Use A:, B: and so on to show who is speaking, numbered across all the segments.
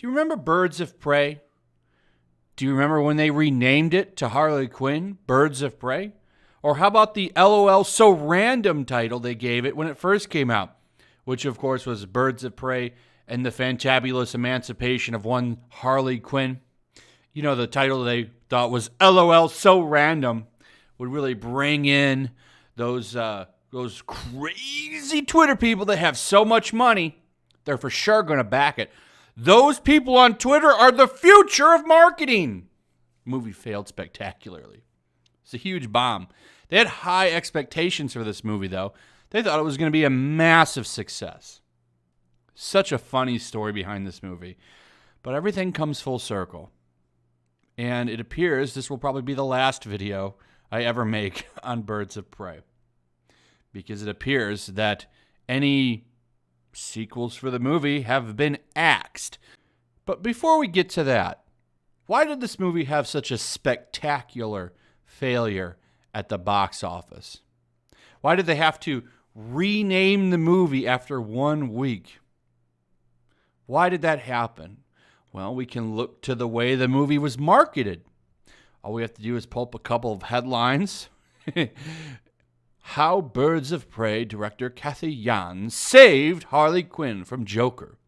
A: Do you remember Birds of Prey? Do you remember when they renamed it to Harley Quinn, Birds of Prey? Or how about the LOL So Random title they gave it when it first came out, which of course was Birds of Prey and the Fantabulous Emancipation of One Harley Quinn. You know, the title they thought was LOL So Random would really bring in those crazy Twitter people that have so much money, they're for sure going to back it. Those people on Twitter are the future of marketing. Movie failed spectacularly. It's a huge bomb. They had high expectations for this movie, though. They thought it was going to be a massive success. Such a funny story behind this movie. But everything comes full circle. And it appears this will probably be the last video I ever make on Birds of Prey. Because it appears that any sequels for the movie have been axed. But before we get to that, why did this movie have such a spectacular failure at the box office? Why did they have to rename the movie after 1 week? Why did that happen? Well, we can look to the way the movie was marketed. All we have to do is pull up a couple of headlines. How Birds of Prey director Kathy Yan saved Harley Quinn from Joker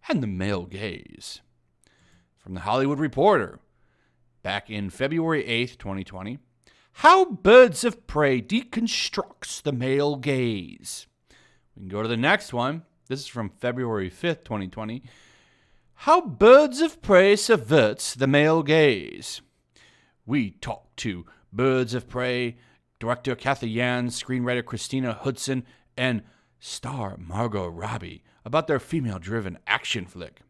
A: and the male gaze. From The Hollywood Reporter, back in February 8th, 2020. How Birds of Prey deconstructs the male gaze. We can go to the next one. This is from February 5th, 2020. How Birds of Prey subverts the male gaze. We talk to Birds of Prey director Kathy Yan, screenwriter Christina Hudson, and star Margot Robbie about their female-driven action flick.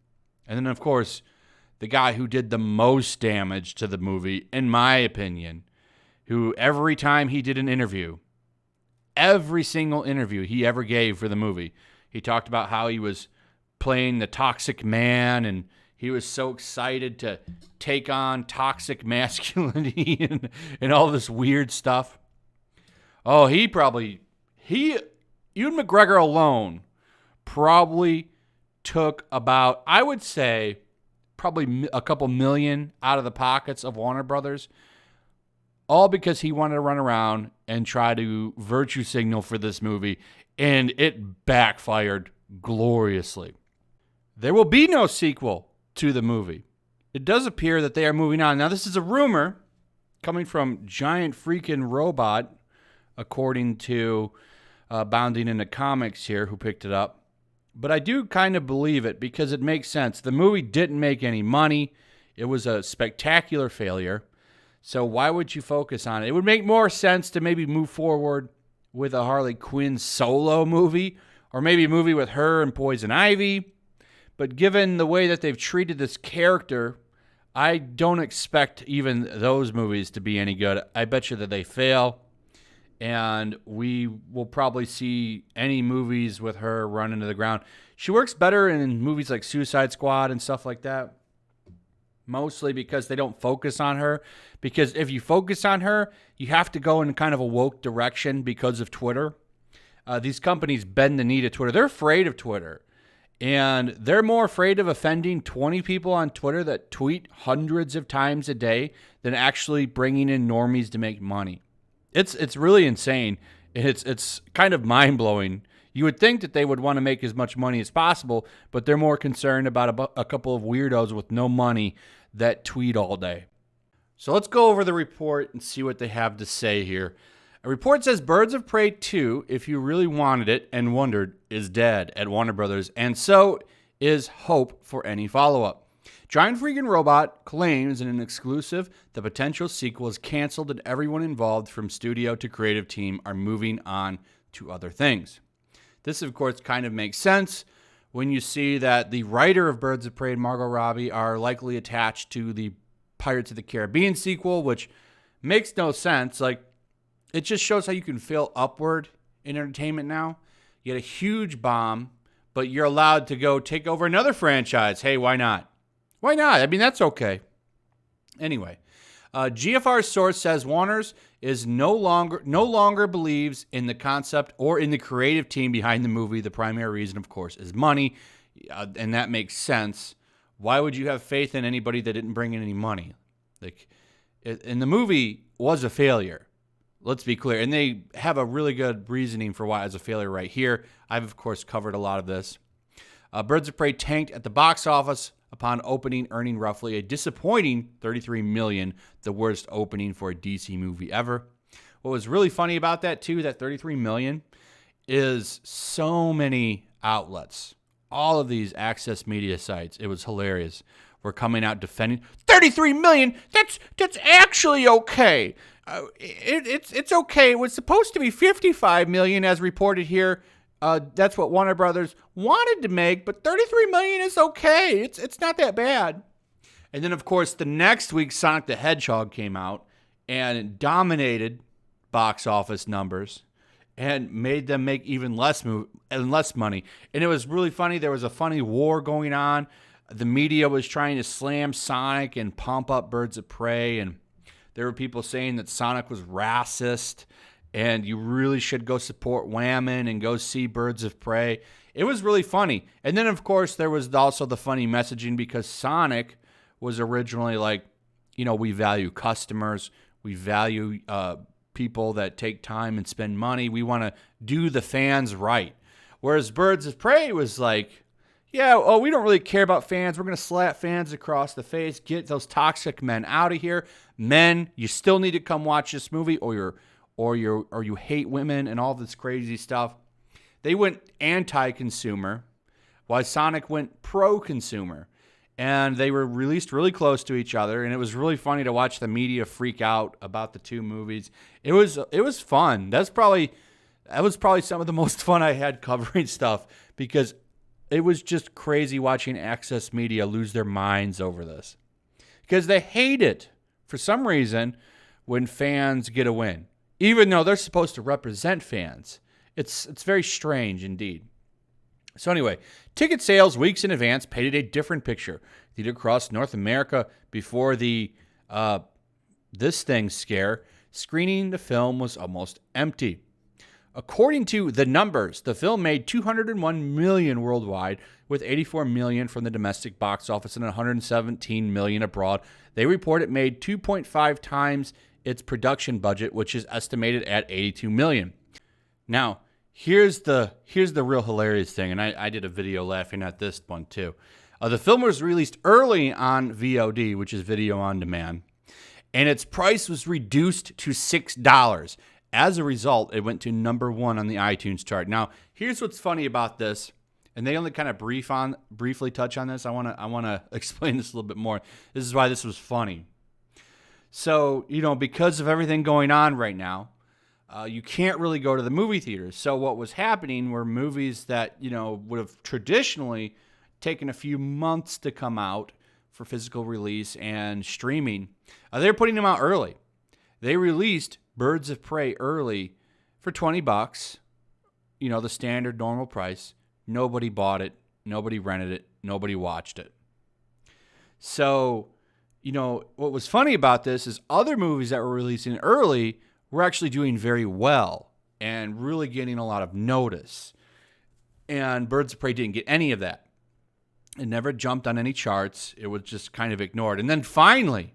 A: And then, of course, the guy who did the most damage to the movie, in my opinion, who every time he did an interview, every single interview he ever gave for the movie, he talked about how he was playing the toxic man and he was so excited to take on toxic masculinity and all this weird stuff. Oh, Ewan McGregor alone probably took about, I would say, probably a couple million out of the pockets of Warner Brothers, all because he wanted to run around and try to virtue signal for this movie, and it backfired gloriously. There will be no sequel to the movie. It does appear that they are moving on. Now, this is a rumor coming from Giant Freaking Robot, according to Bounding into Comics here, who picked it up. But I do kind of believe it because it makes sense. The movie didn't make any money. It was a spectacular failure. So why would you focus on it? It would make more sense to maybe move forward with a Harley Quinn solo movie, or maybe a movie with her and Poison Ivy. But given the way that they've treated this character, I don't expect even those movies to be any good. I bet you that they fail. And we will probably see any movies with her run into the ground. She works better in movies like Suicide Squad and stuff like that, mostly because they don't focus on her. Because if you focus on her, you have to go in kind of a woke direction because of Twitter. These companies bend the knee to Twitter. They're afraid of Twitter. And they're more afraid of offending 20 people on Twitter that tweet hundreds of times a day than actually bringing in normies to make money. It's really insane. It's kind of mind-blowing. You would think that they would want to make as much money as possible, but they're more concerned about a couple of weirdos with no money that tweet all day. So let's go over the report and see what they have to say here. A report says Birds of Prey 2, if you really wanted it and wondered, is dead at Warner Brothers, and so is hope for any follow-up. Giant Freaking Robot claims in an exclusive the potential sequel is canceled and everyone involved from studio to creative team are moving on to other things. This, of course, kind of makes sense when you see that the writer of Birds of Prey and Margot Robbie are likely attached to the Pirates of the Caribbean sequel, which makes no sense. Like, it just shows how you can fail upward in entertainment now. You had a huge bomb, but you're allowed to go take over another franchise. Hey, why not? Why not? I mean, that's okay. Anyway, GFR's source says Warner's is no longer believes in the concept or in the creative team behind the movie. The primary reason, of course, is money, and that makes sense. Why would you have faith in anybody that didn't bring in any money? Like, and the movie was a failure. Let's be clear. And they have a really good reasoning for why it was a failure right here. I've, of course, covered a lot of this. Birds of Prey tanked at the box office upon opening, earning roughly a disappointing $33 million, the worst opening for a DC movie ever. What was really funny about that, too, that $33 million, is so many outlets, all of these access media sites, it was hilarious, were coming out defending $33 million. That's actually okay. It's okay. It was supposed to be $55 million as reported here. That's what Warner Brothers wanted to make, but $33 million is okay. It's not that bad. And then, of course, the next week, Sonic the Hedgehog came out and dominated box office numbers and made them make even less money. And it was really funny. There was a funny war going on. The media was trying to slam Sonic and pump up Birds of Prey, and there were people saying that Sonic was racist and you really should go support Whammon and go see Birds of Prey. It was really funny. And then, of course, there was also the funny messaging because Sonic was originally like, we value customers. We value people that take time and spend money. We want to do the fans right. Whereas Birds of Prey was like, we don't really care about fans. We're going to slap fans across the face. Get those toxic men out of here. Men, you still need to come watch this movie or you hate women and all this crazy stuff. They went anti-consumer, while Sonic went pro-consumer. And they were released really close to each other, and it was really funny to watch the media freak out about the two movies. It was fun. That was probably some of the most fun I had covering stuff because it was just crazy watching access media lose their minds over this. Because they hate it, for some reason, when fans get a win. Even though they're supposed to represent fans. It's very strange indeed. So anyway, ticket sales weeks in advance painted a different picture. Theater across North America before the This Thing scare, screening the film was almost empty. According to the numbers, the film made $201 million worldwide, with $84 million from the domestic box office and $117 million abroad. They report it made 2.5 times its production budget, which is estimated at $82 million. Now, here's the real hilarious thing, and I did a video laughing at this one too. The film was released early on VOD, which is video on demand, and its price was reduced to $6. As a result, it went to number 1 on the iTunes chart. Now, here's what's funny about this, and they only kind of briefly touch on this. I want to explain this a little bit more. This is why this was funny. So, because of everything going on right now, you can't really go to the movie theaters. So what was happening were movies that, would have traditionally taken a few months to come out for physical release and streaming. They're putting them out early. They released Birds of Prey early for $20, the standard normal price. Nobody bought it. Nobody rented it. Nobody watched it. So, what was funny about this is other movies that were releasing early were actually doing very well and really getting a lot of notice. And Birds of Prey didn't get any of that. It never jumped on any charts. It was just kind of ignored. And then finally,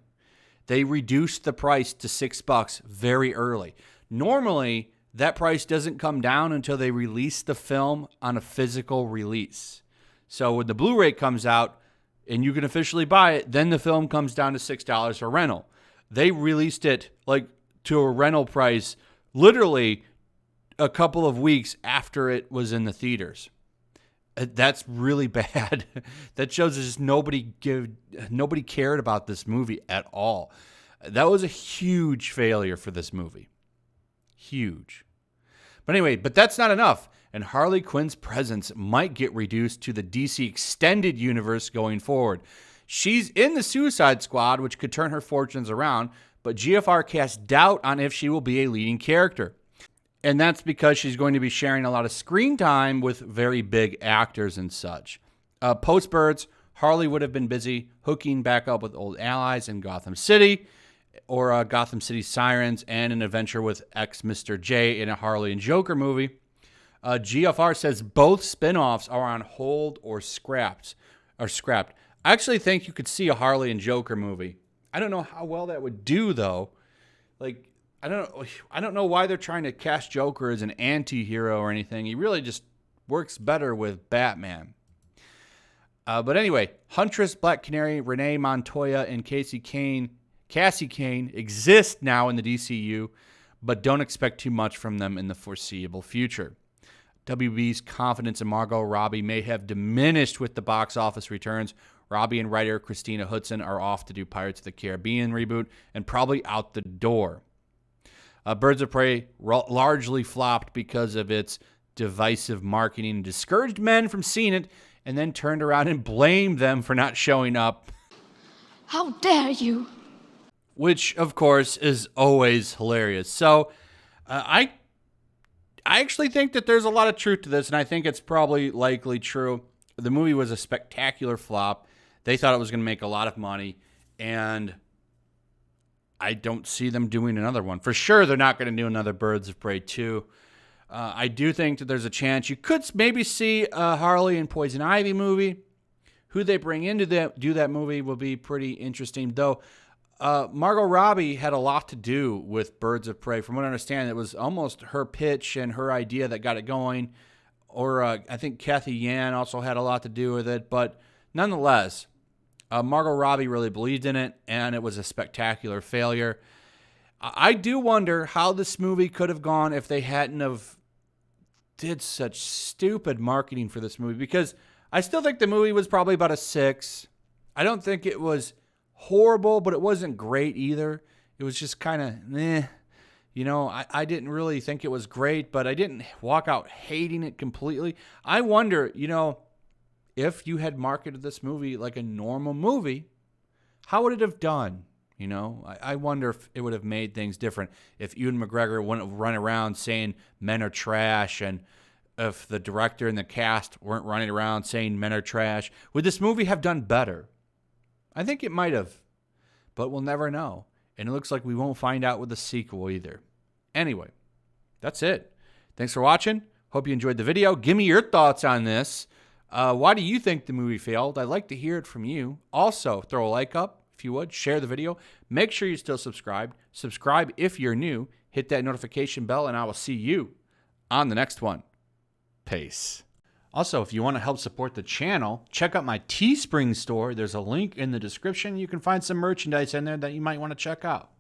A: they reduced the price to $6 very early. Normally, that price doesn't come down until they release the film on a physical release. So when the Blu-ray comes out and you can officially buy it, then the film comes down to $6 for rental. They released it to a rental price literally a couple of weeks after it was in the theaters. That's really bad. That shows us nobody cared about this movie at all. That was a huge failure for this movie. Huge. But anyway, that's not enough. And Harley Quinn's presence might get reduced to the DC extended universe going forward. She's in the Suicide Squad, which could turn her fortunes around, but GFR casts doubt on if she will be a leading character. And that's because she's going to be sharing a lot of screen time with very big actors and such. Post-Birds, Harley would have been busy hooking back up with old allies in Gotham City, or Gotham City Sirens, and an adventure with ex-Mr. J in a Harley and Joker movie. GFR says both spin-offs are on hold or scrapped. I actually think you could see a Harley and Joker movie. I don't know how well that would do, though. Like, I don't know why they're trying to cast Joker as an anti-hero or anything. He really just works better with Batman. But anyway, Huntress, Black Canary, Renee Montoya, and Cassie Kane exist now in the DCU, but don't expect too much from them in the foreseeable future. WB's confidence in Margot Robbie may have diminished with the box office returns. Robbie and writer Christina Hudson are off to do Pirates of the Caribbean reboot and probably out the door. Birds of Prey largely flopped because of its divisive marketing and discouraged men from seeing it, and then turned around and blamed them for not showing up.
B: How dare you?
A: Which, of course, is always hilarious. So, I actually think that there's a lot of truth to this, and I think it's probably likely true. The movie was a spectacular flop. They thought it was going to make a lot of money, and I don't see them doing another one. For sure, they're not going to do another Birds of Prey 2. I do think that there's a chance you could maybe see a Harley and Poison Ivy movie. Who they bring in to do that movie will be pretty interesting, though. Margot Robbie had a lot to do with Birds of Prey. From what I understand, it was almost her pitch and her idea that got it going. Or I think Kathy Yan also had a lot to do with it. But nonetheless, Margot Robbie really believed in it, and it was a spectacular failure. I do wonder how this movie could have gone if they hadn't have did such stupid marketing for this movie, because I still think the movie was probably about a 6. I don't think it was horrible, but it wasn't great either. It was just kind of meh. You know, I didn't really think it was great, but I didn't walk out hating it completely. I wonder, you know, if you had marketed this movie like a normal movie, how would it have done? You know, I wonder if it would have made things different. If Ewan McGregor wouldn't run around saying men are trash, and if the director and the cast weren't running around saying men are trash, would this movie have done better? I think it might have, but we'll never know. And it looks like we won't find out with the sequel either. Anyway, that's it. Thanks for watching. Hope you enjoyed the video. Give me your thoughts on this. Why do you think the movie failed? I'd like to hear it from you. Also, throw a like up if you would. Share the video. Make sure you're still subscribed. Subscribe if you're new. Hit that notification bell, and I will see you on the next one. Peace. Also, if you want to help support the channel, check out my Teespring store. There's a link in the description. You can find some merchandise in there that you might want to check out.